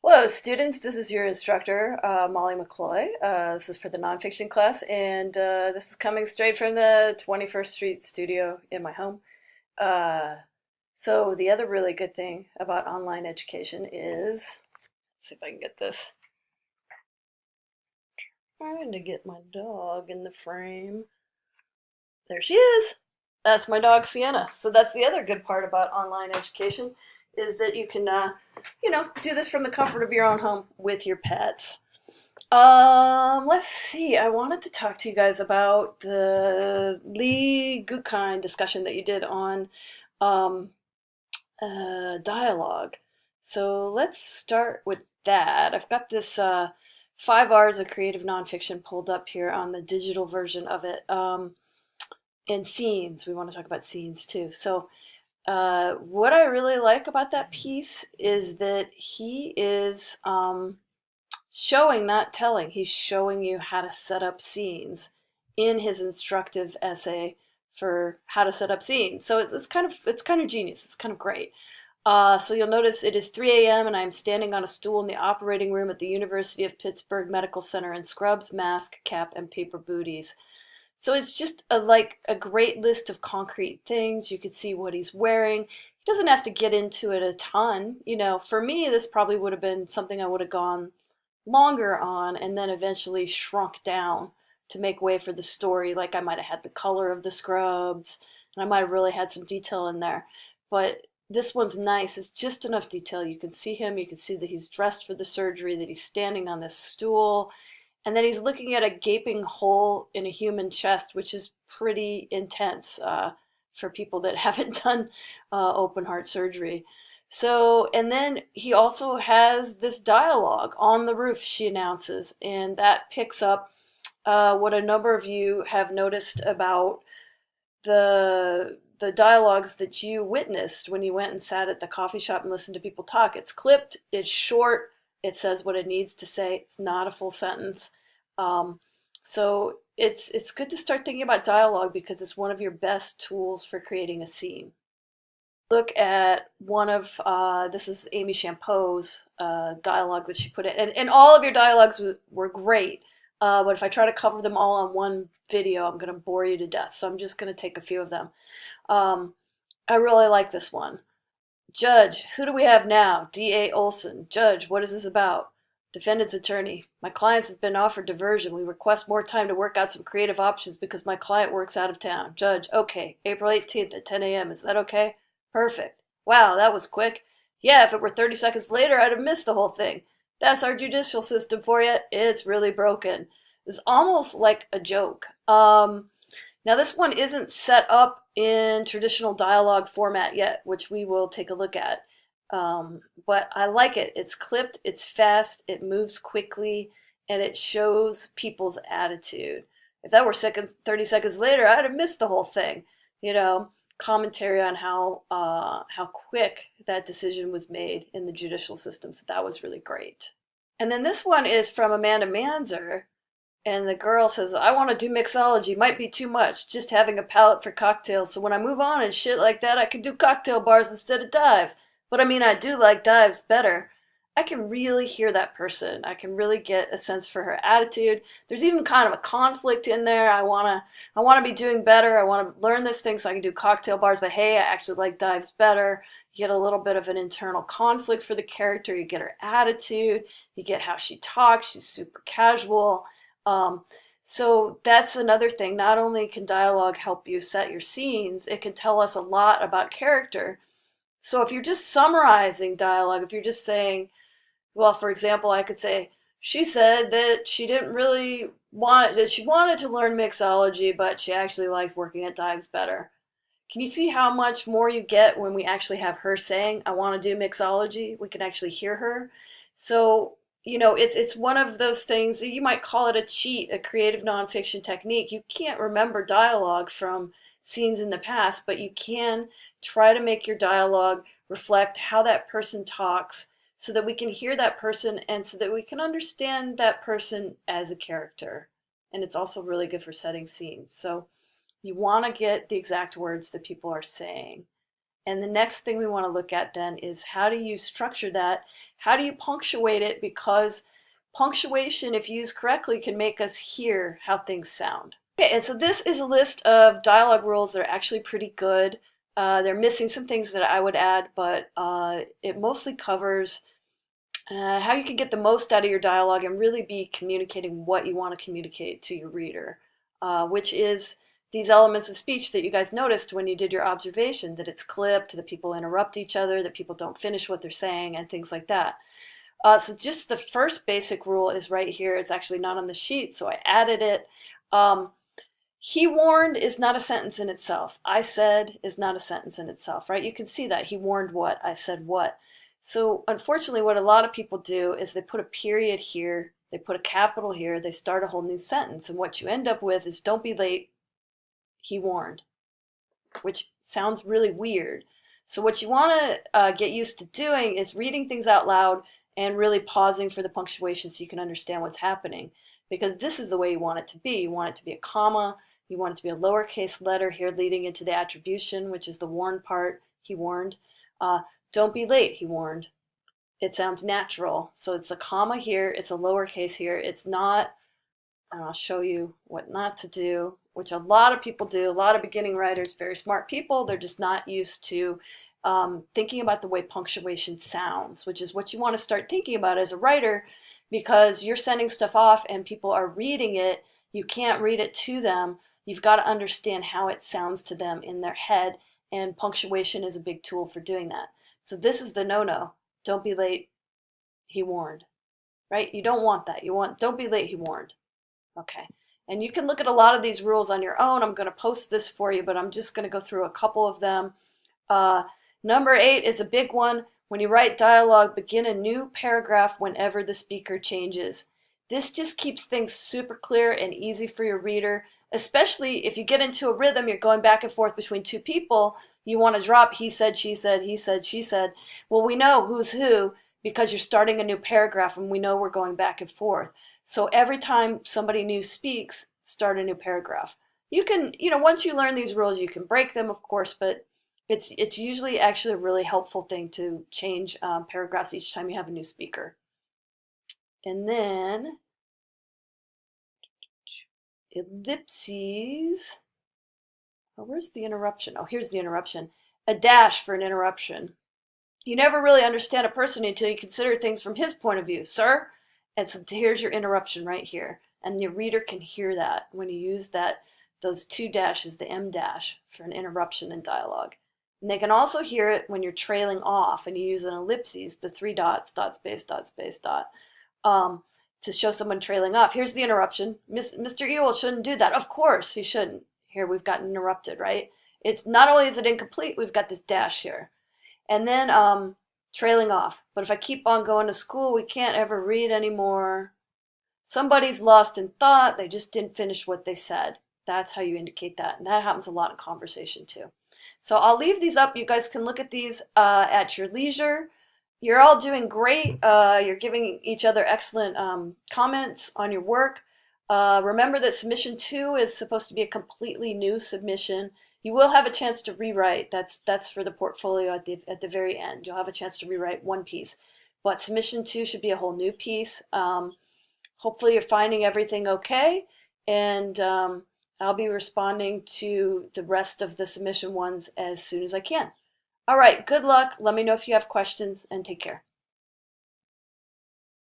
Hello, students. This is your instructor, Molly McCloy. This is for the nonfiction class, and this is coming straight from the 21st Street studio in my home. Uh, so, the other really good thing about online education is, let's see if I can get this. Trying to get my dog in the frame. There she is. That's my dog Sienna. So that's the other good part about online education is that you can, do this from the comfort of your own home with your pets. Let's see. I wanted to talk to you guys about the Lee Gutkind discussion that you did on um, dialogue. So let's start with that. I've got this 5 R's of creative nonfiction pulled up here on the digital version of it. And scenes. We want to talk about scenes too. So what I really like about that piece is that he is showing, not telling. He's showing you how to set up scenes in his instructive essay for how to set up scenes. So it's kind of genius. It's kind of great. So you'll notice it is 3 a.m. and I'm standing on a stool in the operating room at the University of Pittsburgh Medical Center in scrubs, mask, cap, and paper booties. So it's just like a great list of concrete things. You could see what he's wearing. He doesn't have to get into it a ton. For me, this probably would have been something I would have gone longer on and then eventually shrunk down to make way for the story. Like I might have had the color of the scrubs and I might have really had some detail in there. But this one's nice. It's just enough detail. You can see him. You can see that he's dressed for the surgery, that he's standing on this stool, and then he's looking at a gaping hole in a human chest, which is pretty intense for people that haven't done open heart surgery. So, and then he also has this dialogue on the roof, she announces, and that picks up what a number of you have noticed about the dialogues that you witnessed when you went and sat at the coffee shop and listened to people talk. It's clipped, it's short, it says what it needs to say. It's not a full sentence. Um, so it's good to start thinking about dialogue because it's one of your best tools for creating a scene. Look at one of this is Amy Champeau's dialogue that she put in, and all of your dialogues were great. But if I try to cover them all on one video, I'm going to bore you to death. So I'm just going to take a few of them. Um, I really like this one. Judge, who do we have now? D.A. Olson. Judge, what is this about? Defendant's attorney. My client has been offered diversion. We request more time to work out some creative options because my client works out of town. Judge, okay. April 18th at 10 a.m. Is that okay? Perfect. Wow, that was quick. Yeah, if it were 30 seconds later, I'd have missed the whole thing. That's our judicial system for you. It's really broken. It's almost like a joke. Now, this one isn't set up in traditional dialogue format yet, which we will take a look at. But I like it. It's clipped, it's fast, it moves quickly, and it shows people's attitude. If that were 30 seconds later, I'd have missed the whole thing. You know, commentary on how quick that decision was made in the judicial system. So that was really great. And then this one is from Amanda Manzer, and the girl says, I want to do mixology. Might be too much. Just having a palate for cocktails. So when I move on and shit like that, I can do cocktail bars instead of dives. But I mean, I do like dives better. I can really hear that person. I can really get a sense for her attitude. There's even kind of a conflict in there. I wanna be doing better. I want to learn this thing so I can do cocktail bars. But hey, I actually like dives better. You get a little bit of an internal conflict for the character. You get her attitude. You get how she talks. She's super casual. Um, so that's another thing. Not only can dialogue help you set your scenes, it can tell us a lot about character. So if you're just summarizing dialogue, if you're just saying, well, for example, I could say, she said that she didn't really want, that she wanted to learn mixology, but she actually liked working at Dives better. Can you see how much more you get when we actually have her saying, I want to do mixology? We can actually hear her. So, it's one of those things that you might call it a cheat, a creative nonfiction technique. You can't remember dialogue from scenes in the past, but you can try to make your dialogue reflect how that person talks so that we can hear that person and so that we can understand that person as a character. And it's also really good for setting scenes. So you want to get the exact words that people are saying. And the next thing we want to look at then is how do you structure that? How do you punctuate it? Because punctuation, if used correctly, can make us hear how things sound. Okay, and so this is a list of dialogue rules that are actually pretty good. They're missing some things that I would add, but it mostly covers how you can get the most out of your dialogue and really be communicating what you want to communicate to your reader, which is these elements of speech that you guys noticed when you did your observation, that it's clipped, that people interrupt each other, that people don't finish what they're saying, and things like that. So just the first basic rule is right here. It's actually not on the sheet, so I added it. He warned is not a sentence in itself. I said is not a sentence in itself, right? You can see that. He warned what? I said what? So unfortunately, what a lot of people do is they put a period here, they put a capital here, they start a whole new sentence, and what you end up with is don't be late, he warned, which sounds really weird. So what you want to get used to doing is reading things out loud and really pausing for the punctuation so you can understand what's happening, because this is the way you want it to be. You want it to be a comma, you want it to be a lowercase letter here leading into the attribution, which is the warned part. He warned. Don't be late, he warned. It sounds natural. So it's a comma here, it's a lowercase here. It's not, and I'll show you what not to do, which a lot of people do. A lot of beginning writers, very smart people, they're just not used to thinking about the way punctuation sounds, which is what you want to start thinking about as a writer, because you're sending stuff off and people are reading it. You can't read it to them. You've got to understand how it sounds to them in their head, and punctuation is a big tool for doing that. So this is the no-no. Don't be late, he warned, right? You don't want that. You want don't be late, he warned. Okay. And you can look at a lot of these rules on your own. I'm going to post this for you, but I'm just going to go through a couple of them. Number 8 is a big one. When you write dialogue, begin a new paragraph whenever the speaker changes. This just keeps things super clear and easy for your reader, especially if you get into a rhythm, you're going back and forth between two people. You want to drop he said, she said, he said, she said. Well, we know who's who because you're starting a new paragraph and we know we're going back and forth. So every time somebody new speaks, start a new paragraph. You can, once you learn these rules, you can break them, of course, but it's usually actually a really helpful thing to change paragraphs each time you have a new speaker. And then ellipses. Oh, where's the interruption? Oh, here's the interruption. A dash for an interruption. You never really understand a person until you consider things from his point of view, sir. And so here's your interruption right here. And your reader can hear that when you use those two dashes, the M dash, for an interruption in dialogue. And they can also hear it when you're trailing off and you use an ellipses, the 3 dots, dot space, dot space, dot, to show someone trailing off. Here's the interruption. Mr. Ewell shouldn't do that. Of course he shouldn't. Here we've got interrupted, right? It's not only is it incomplete, we've got this dash here. And then trailing off. But if I keep on going to school, we can't ever read anymore. Somebody's lost in thought. They just didn't finish what they said. That's how you indicate that. And that happens a lot in conversation too. So I'll leave these up. You guys can look at these at your leisure. You're all doing great. You're giving each other excellent comments on your work. Remember that submission 2 is supposed to be a completely new submission. You will have a chance to rewrite. That's for the portfolio at the very end. You'll have a chance to rewrite one piece. But submission 2 should be a whole new piece. Hopefully you're finding everything okay. And I'll be responding to the rest of the submission ones as soon as I can. All right, good luck. Let me know if you have questions, and take care.